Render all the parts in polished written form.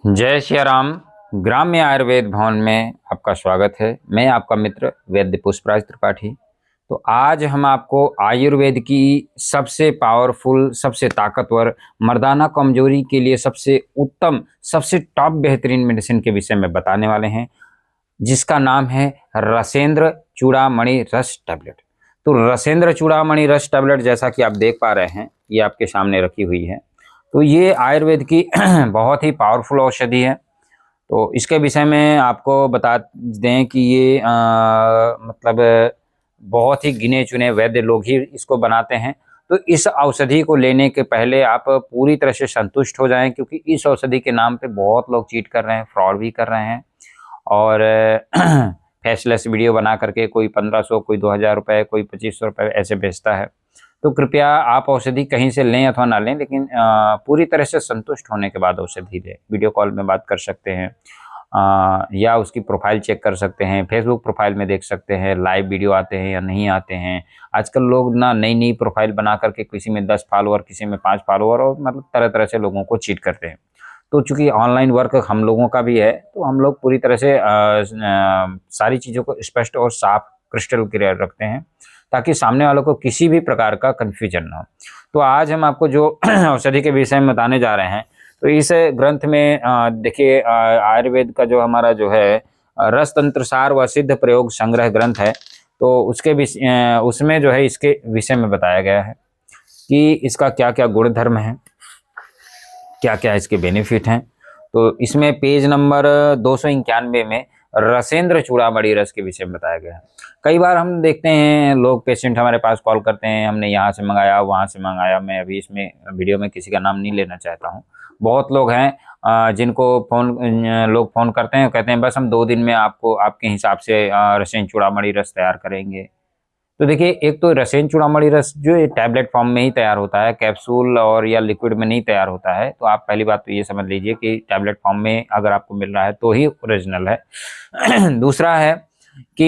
जय श्री राम। ग्राम्य आयुर्वेद भवन में आपका स्वागत है। मैं आपका मित्र वैद्य पुष्पराज त्रिपाठी। तो आज हम आपको आयुर्वेद की सबसे पावरफुल, सबसे ताकतवर, मर्दाना कमजोरी के लिए सबसे उत्तम, सबसे टॉप बेहतरीन मेडिसिन के विषय में बताने वाले हैं, जिसका नाम है रसेंद्र चूड़ामणि रस टैबलेट। तो रसेंद्र चूड़ामणि रस टैबलेट, जैसा कि आप देख पा रहे हैं, ये आपके सामने रखी हुई है। तो ये आयुर्वेद की बहुत ही पावरफुल औषधि है। तो इसके विषय में आपको बता दें कि ये मतलब बहुत ही गिने चुने वैद्य लोग ही इसको बनाते हैं। तो इस औषधि को लेने के पहले आप पूरी तरह से संतुष्ट हो जाएं, क्योंकि इस औषधि के नाम पे बहुत लोग चीट कर रहे हैं, फ्रॉड भी कर रहे हैं और फैशलेस वीडियो बना करके कोई 1500, कोई 2000 रुपये, कोई 2500 रुपये ऐसे बेचता है। तो कृपया आप औषधि कहीं से लें अथवा ना लें, लेकिन पूरी तरह से संतुष्ट होने के बाद औषधि लें। वीडियो कॉल में बात कर सकते हैं या उसकी प्रोफाइल चेक कर सकते हैं, फेसबुक प्रोफाइल में देख सकते हैं लाइव वीडियो आते हैं या नहीं आते हैं। आजकल लोग ना नई नई प्रोफाइल बना करके किसी में 10 फॉलोअर, किसी में 5 फॉलोअर, और मतलब तरह तरह से लोगों को चीट करते हैं। तो चूंकि ऑनलाइन वर्क हम लोगों का भी है, तो हम लोग पूरी तरह से सारी चीज़ों को स्पष्ट और साफ क्रिस्टल क्लियर रखते हैं, ताकि सामने वालों को किसी भी प्रकार का कन्फ्यूजन ना हो। तो आज हम आपको जो औषधि के विषय में बताने जा रहे हैं, तो इस ग्रंथ में देखिए, आयुर्वेद का जो हमारा जो है रस तंत्र सार व सिद्ध प्रयोग संग्रह ग्रंथ है, तो उसके उसमें जो है इसके विषय में बताया गया है कि इसका क्या क्या गुण धर्म है, क्या क्या इसके बेनिफिट हैं। तो इसमें पेज नंबर 291 में रसेंद्र चूड़ामणि रस के विषय में बताया गया है। कई बार हम देखते हैं लोग, पेशेंट हमारे पास कॉल करते हैं, हमने यहाँ से मंगाया, वहाँ से मंगाया। मैं अभी इसमें वीडियो में किसी का नाम नहीं लेना चाहता हूँ। बहुत लोग हैं जिनको लोग फ़ोन करते हैं, कहते हैं बस हम 2 दिन में आपको आपके हिसाब से रसेंद्र चूड़ामणि रस तैयार करेंगे। तो देखिए, एक तो रसेंद्र चूड़ामणि रस जो ये टैबलेट फॉर्म में ही तैयार होता है, कैप्सूल और या लिक्विड में नहीं तैयार होता है। तो आप पहली बात तो ये समझ लीजिए कि टैबलेट फॉर्म में अगर आपको मिल रहा है तो ही ओरिजिनल है। दूसरा है कि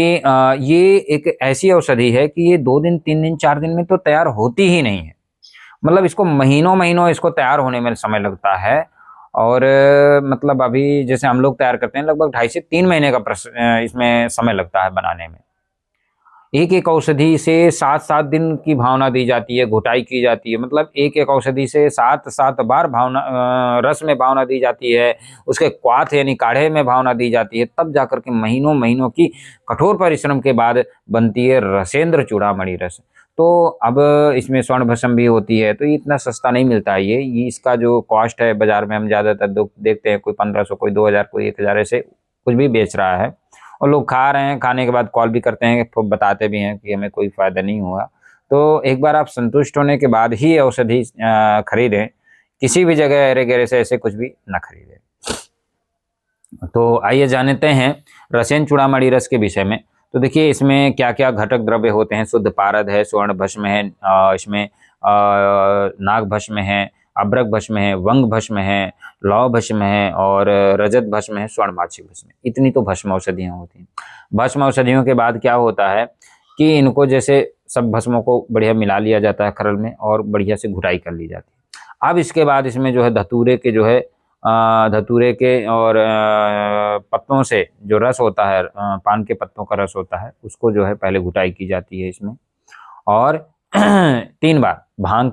ये एक ऐसी औषधि है कि ये 2 दिन, 3 दिन, 4 दिन में तो तैयार होती ही नहीं है। मतलब इसको महीनों महीनों इसको तैयार होने में समय लगता है। और मतलब अभी जैसे हम लोग तैयार करते हैं, लगभग 2.5 से 3 महीने का इसमें समय लगता है बनाने में। एक एक औषधि से 7-7 दिन की भावना दी जाती है, घुटाई की जाती है। मतलब एक एक औषधि से 7-7 बार भावना रस में भावना दी जाती है, उसके क्वाथ यानी काढ़े में भावना दी जाती है, तब जाकर के महीनों महीनों की कठोर परिश्रम के बाद बनती है रसेंद्र चूड़ामणि रस। तो अब इसमें स्वर्ण भस्म भी होती है, तो ये इतना सस्ता नहीं मिलता है। ये इसका जो कॉस्ट है बाजार में, हम ज़्यादातर देखते हैं कोई 1500, कोई 2000, कोई 1000 ऐसे कुछ भी बेच रहा है। और लोग खा रहे हैं, खाने के बाद कॉल भी करते हैं, तो बताते भी हैं कि हमें कोई फ़ायदा नहीं हुआ। तो एक बार आप संतुष्ट होने के बाद ही औषधि खरीदें। किसी भी जगह अरे गहरे से ऐसे कुछ भी ना खरीदें। तो आइए जानते हैं रसेंद्र चूड़ामणि रस के विषय में। तो देखिए, इसमें क्या क्या घटक द्रव्य होते हैं। शुद्ध पारद है, स्वर्ण भस्म है, इसमें नाग भस्म है, अभ्रक भस्म है, वंग भस्म है, लौह भस्म है और रजत भस्म है, स्वर्णमाक्षिक भस्म है। इतनी तो भस्म औषधियाँ होती हैं। भस्म औषधियों के बाद क्या होता है कि इनको जैसे सब भस्मों को बढ़िया मिला लिया जाता है खरल में, और बढ़िया से घुटाई कर ली जाती है। अब इसके बाद इसमें जो है धतूरे के जो है धतूरे के और पत्तों से जो रस होता है, पान के पत्तों का रस होता है, उसको जो है पहले घुटाई की जाती है इसमें। और 3 बार भांग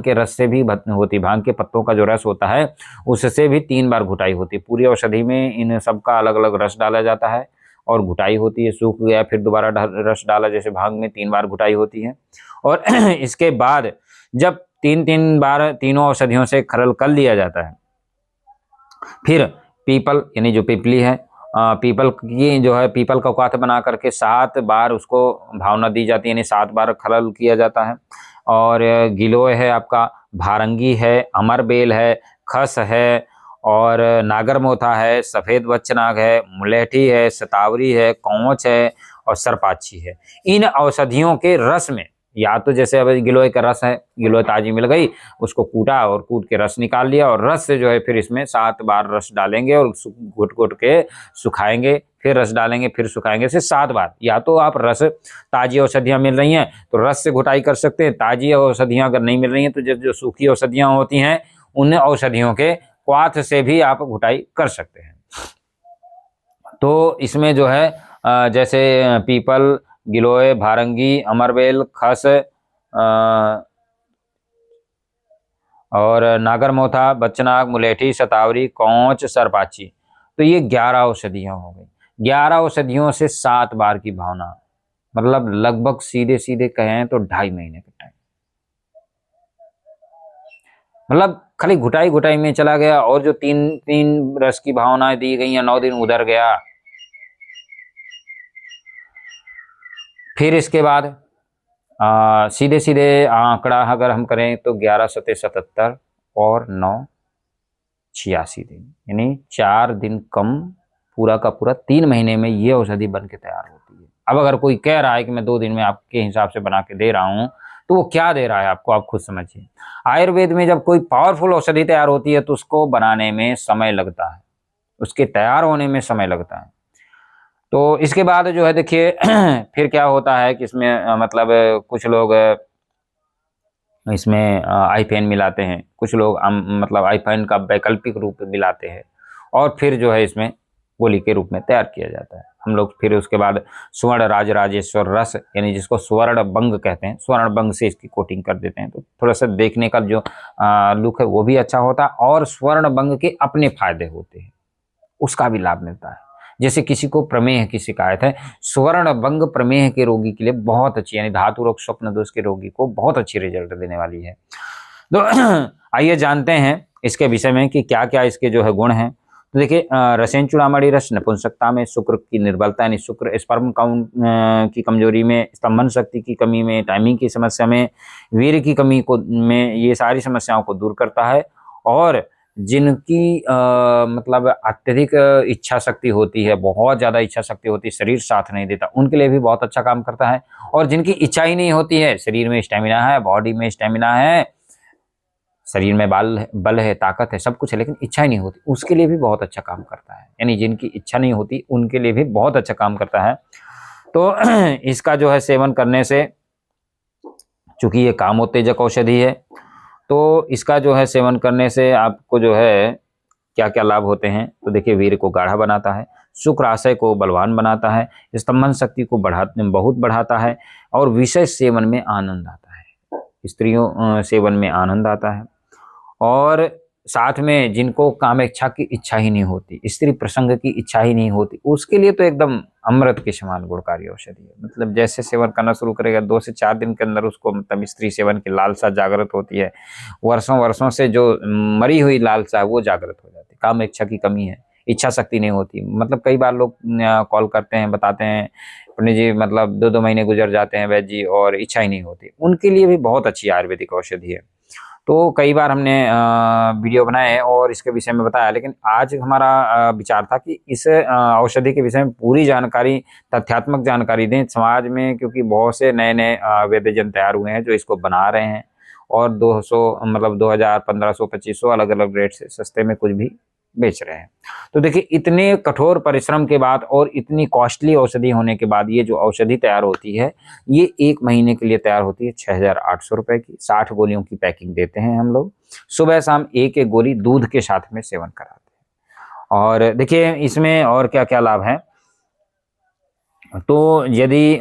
के रस से भी होती है। भांग के पत्तों का जो रस होता है उससे भी 3 बार घुटाई होती है। पूरी औषधि में इन सबका अलग अलग रस डाला जाता है और घुटाई होती है। सूख गया फिर दोबारा रस डाला, जैसे भांग में 3 बार घुटाई होती है। और इसके बाद जब 3-3 बार तीनों औषधियों से खरल कर लिया जाता है, फिर पीपल यानी जो पिपली है, पीपल की जो है पीपल का क्वाथ बना करके 7 बार उसको भावना दी जाती है, यानी 7 बार खरल किया जाता है। और गिलोय है आपका, भारंगी है, अमरबेल है, खस है और नागरमोथा है, सफ़ेद वच्छनाग है, मुलेठी है, शतावरी है, कौच है और सरपाछी है। इन औषधियों के रस में, या तो जैसे अब गिलोय का रस है, गिलोय ताजी मिल गई, उसको कूटा और कूट के रस निकाल लिया, और रस से जो है फिर इसमें 7 बार रस डालेंगे और घुट घुट के सुखाएंगे, फिर रस डालेंगे, फिर सुखाएंगे, से 7 बार। या तो आप रस, ताजी औषधियाँ मिल रही हैं तो रस से घुटाई कर सकते हैं। ताजी औषधियाँ अगर नहीं मिल रही हैं तो जो सूखी औषधियाँ होती हैं, उन औषधियों के क्वाथ से भी आप घुटाई कर सकते हैं। तो इसमें जो है जैसे पीपल, गिलोय, भारंगी, अमरबेल, खस और नागरमोथा, बच्चनाग, मुलेठी, शतावरी, कौच, सरपाची, तो ये 11 औषधियां हो गई। 11 औषधियों से 7 बार की भावना, मतलब लगभग सीधे सीधे कहें तो 2.5 महीने का टाइम, मतलब खाली घुटाई घुटाई में चला गया। और जो तीन तीन रस की भावनाएं दी गई हैं, 9 दिन उधर गया। फिर इसके बाद सीधे सीधे आंकड़ा अगर हम करें तो 11 सते 77 और 9 86 दिन, यानी 4 दिन कम, पूरा का पूरा 3 महीने में ये औषधि बन के तैयार होती है। अब अगर कोई कह रहा है कि मैं 2 दिन में आपके हिसाब से बना के दे रहा हूं, तो वो क्या दे रहा है आपको, आप खुद समझिए। आयुर्वेद में जब कोई पावरफुल औषधि तैयार होती है तो उसको बनाने में समय लगता है, उसके तैयार होने में समय लगता है। तो इसके बाद जो है देखिए फिर क्या होता है कि इसमें मतलब कुछ लोग इसमें आईफेन मिलाते हैं, कुछ लोग मतलब आईफेन का वैकल्पिक रूप मिलाते हैं, और फिर जो है इसमें गोली के रूप में तैयार किया जाता है। हम लोग फिर उसके बाद स्वर्ण राजराजेश्वर रस, यानी जिसको स्वर्ण बंग कहते हैं, स्वर्ण बंग से इसकी कोटिंग कर देते हैं, तो थोड़ा सा देखने का जो लुक है वो भी अच्छा होता है, और स्वर्ण बंग के अपने फायदे होते हैं, उसका भी लाभ मिलता है। जैसे किसी को प्रमेह की शिकायत है, स्वर्ण बंग प्रमेह के रोगी के लिए बहुत अच्छी, यानी धातु रोग, स्वप्न दोष के रोगी को बहुत अच्छी रिजल्ट देने वाली है। तो आइए जानते हैं इसके विषय में कि क्या क्या इसके जो है गुण हैं। तो देखिए रसेन चूड़ामणि रस नपुंसकता में, शुक्र की निर्बलता यानी शुक्र स्पर्म काउंट की कमजोरी में, स्तंभन शक्ति की कमी में, टाइमिंग की समस्या में, वीर्य की कमी को में, ये सारी समस्याओं को दूर करता है। और जिनकी मतलब अत्यधिक इच्छा शक्ति होती है, बहुत ज़्यादा इच्छा शक्ति होती है, शरीर साथ नहीं देता, उनके लिए भी बहुत अच्छा काम करता है। और जिनकी इच्छा ही नहीं होती है, शरीर में स्टेमिना है, बॉडी में स्टेमिना है, शरीर में बल है, ताकत है, सब कुछ है, लेकिन इच्छा ही नहीं होती, उसके लिए भी बहुत अच्छा काम करता है। यानी जिनकी इच्छा नहीं होती उनके लिए भी बहुत अच्छा काम करता है। तो इसका जो है सेवन करने से, चूंकि ये कामोत्तेजक औषधि है, तो इसका जो है सेवन करने से आपको जो है क्या क्या लाभ होते हैं। तो देखिए वीर्य को गाढ़ा बनाता है, शुक्राशय को बलवान बनाता है, स्तंभन शक्ति को बहुत बढ़ाता है, और विषय सेवन में आनंद आता है, स्त्रियों सेवन में आनंद आता है। और साथ में जिनको कामेच्छा की इच्छा ही नहीं होती, स्त्री प्रसंग की इच्छा ही नहीं होती, उसके लिए तो एकदम अमृत के समान गुणकारी औषधि है। मतलब जैसे सेवन करना शुरू करेगा, 2 से 4 दिन के अंदर उसको मतलब स्त्री सेवन की लालसा जागृत होती है, वर्षों वर्षों से जो मरी हुई लालसा है वो जागृत हो जाती है। कामेच्छा की कमी है, इच्छा शक्ति नहीं होती। मतलब कई बार लोग कॉल करते हैं, बताते हैं पंडित जी मतलब 2-2 महीने गुजर जाते हैं वैद्य जी और इच्छा ही नहीं होती, उनके लिए भी बहुत अच्छी आयुर्वेदिक औषधि है। तो कई बार हमने वीडियो बनाए और इसके विषय में बताया, लेकिन आज हमारा विचार था कि इस औषधि के विषय में पूरी जानकारी, तथ्यात्मक जानकारी दें समाज में, क्योंकि बहुत से नए नए वैद्यजन तैयार हुए हैं जो इसको बना रहे हैं, और 200 मतलब 2000, 1500, 2500 अलग अलग रेट से सस्ते में कुछ भी बेच रहे हैं। तो देखिए इतने कठोर परिश्रम के बाद और इतनी कॉस्टली औषधि होने के बाद ये जो औषधि तैयार होती है, ये 1 महीने के लिए तैयार होती है 6800 रुपए की। 60 गोलियों की पैकिंग देते हैं हम लोग, सुबह शाम एक एक गोली दूध के साथ में सेवन कराते हैं। और देखिए इसमें और क्या क्या लाभ है। तो यदि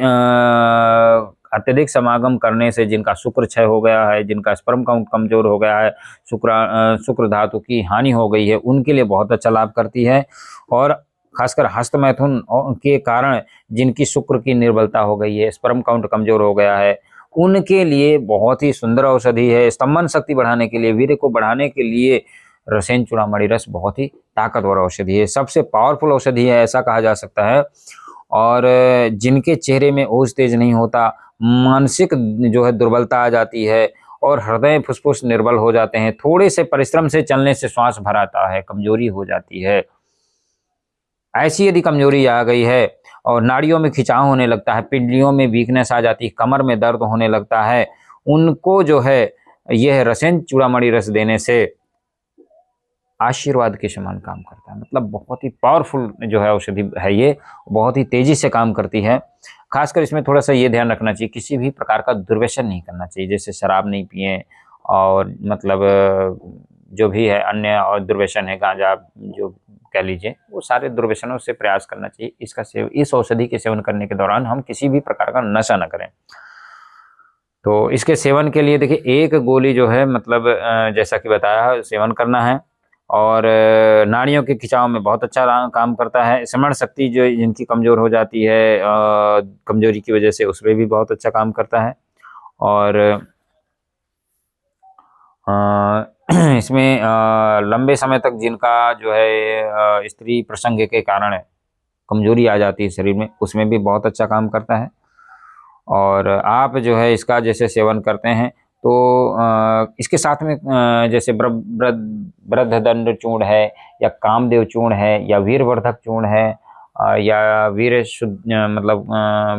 अत्यधिक समागम करने से जिनका शुक्र क्षय हो गया है, जिनका स्पर्म काउंट कमजोर हो गया है, शुक्र धातु की हानि हो गई है, उनके लिए बहुत अच्छा लाभ करती है। और खासकर हस्त मैथुन के कारण जिनकी शुक्र की निर्बलता हो गई है, स्पर्म काउंट कमजोर हो गया है, उनके लिए बहुत ही सुंदर औषधि है। स्तंभन शक्ति बढ़ाने के लिए, वीर्य को बढ़ाने के लिए रसेन चूड़ामणि रस बहुत ही ताकतवर औषधि है, सबसे पावरफुल औषधि है ऐसा कहा जा सकता है। और जिनके चेहरे में ओज तेज नहीं होता, मानसिक जो है दुर्बलता आ जाती है, और हृदय फुसफुस निर्बल हो जाते हैं, थोड़े से परिश्रम से चलने से श्वास भर आता है, कमजोरी हो जाती है, ऐसी यदि कमजोरी आ गई है, और नाड़ियों में खिंचाव होने लगता है, पिंडलियों में वीकनेस आ जाती है, कमर में दर्द होने लगता है, उनको जो है यह रसेन चूड़ामणि रस देने से आशीर्वाद के समान काम करता है। मतलब बहुत ही पावरफुल जो है औषधि है, ये बहुत ही तेजी से काम करती है। खासकर इसमें थोड़ा सा ये ध्यान रखना चाहिए, किसी भी प्रकार का दुर्व्यसन नहीं करना चाहिए, जैसे शराब नहीं पिए, और मतलब जो भी है अन्य और दुर्व्यसन है, गांजा जो कह लीजिए, वो सारे दुर्व्यसनों से प्रयास करना चाहिए। इसका सेवन, इस औषधि के सेवन करने के दौरान हम किसी भी प्रकार का नशा न करें। तो इसके सेवन के लिए देखिए, एक गोली जो है मतलब जैसा कि बताया सेवन करना है, और नाड़ियों के खिंचाव में बहुत अच्छा काम करता है। स्मरण शक्ति जो जिनकी कमज़ोर हो जाती है कमजोरी की वजह से, उसमें भी बहुत अच्छा काम करता है। और इसमें लंबे समय तक जिनका जो है स्त्री प्रसंग के कारण कमजोरी आ जाती है शरीर में, उसमें भी बहुत अच्छा काम करता है। और आप जो है इसका जैसे सेवन करते हैं तो इसके साथ में जैसे ब्रह्मदंड चूर्ण है, या कामदेव चूर्ण है, या वीरवर्धक चूर्ण है, या वीर शुद्ध मतलब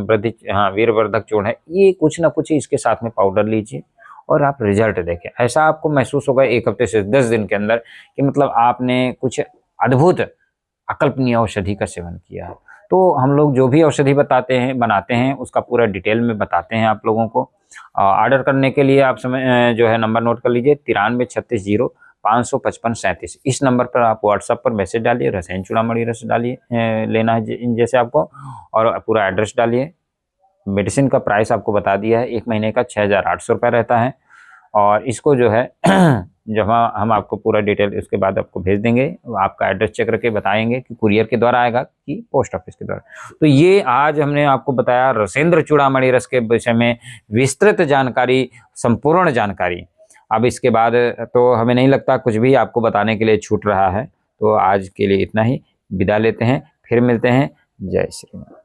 वृद्धि, हाँ वीरवर्धक चूर्ण है, ये कुछ ना कुछ इसके साथ में पाउडर लीजिए और आप रिजल्ट देखें। ऐसा आपको महसूस होगा 1 हफ्ते से 10 दिन के अंदर कि मतलब आपने कुछ अद्भुत अकल्पनीय औषधि का सेवन किया है। तो हम लोग जो भी औषधि बताते हैं, बनाते हैं, उसका पूरा डिटेल में बताते हैं आप लोगों को। ऑर्डर करने के लिए आप समय जो है नंबर नोट कर लीजिए, 9336055537। इस नंबर पर आप व्हाट्सएप पर मैसेज डालिए, रसायन चूड़ामणि रस डालिए, लेना है जैसे आपको, और पूरा एड्रेस डालिए। मेडिसिन का प्राइस आपको बता दिया है, 1 महीने का 6800 रुपये रहता है। और इसको जो है जब हम आपको पूरा डिटेल उसके बाद आपको भेज देंगे, आपका एड्रेस चेक करके बताएंगे कि कुरियर के द्वारा आएगा कि पोस्ट ऑफिस के द्वारा। तो ये आज हमने आपको बताया रसेंद्र चूड़ामणि रस के विषय में विस्तृत जानकारी, संपूर्ण जानकारी। अब इसके बाद तो हमें नहीं लगता कुछ भी आपको बताने के लिए छूट रहा है। तो आज के लिए इतना ही, विदा लेते हैं, फिर मिलते हैं। जय श्री राम।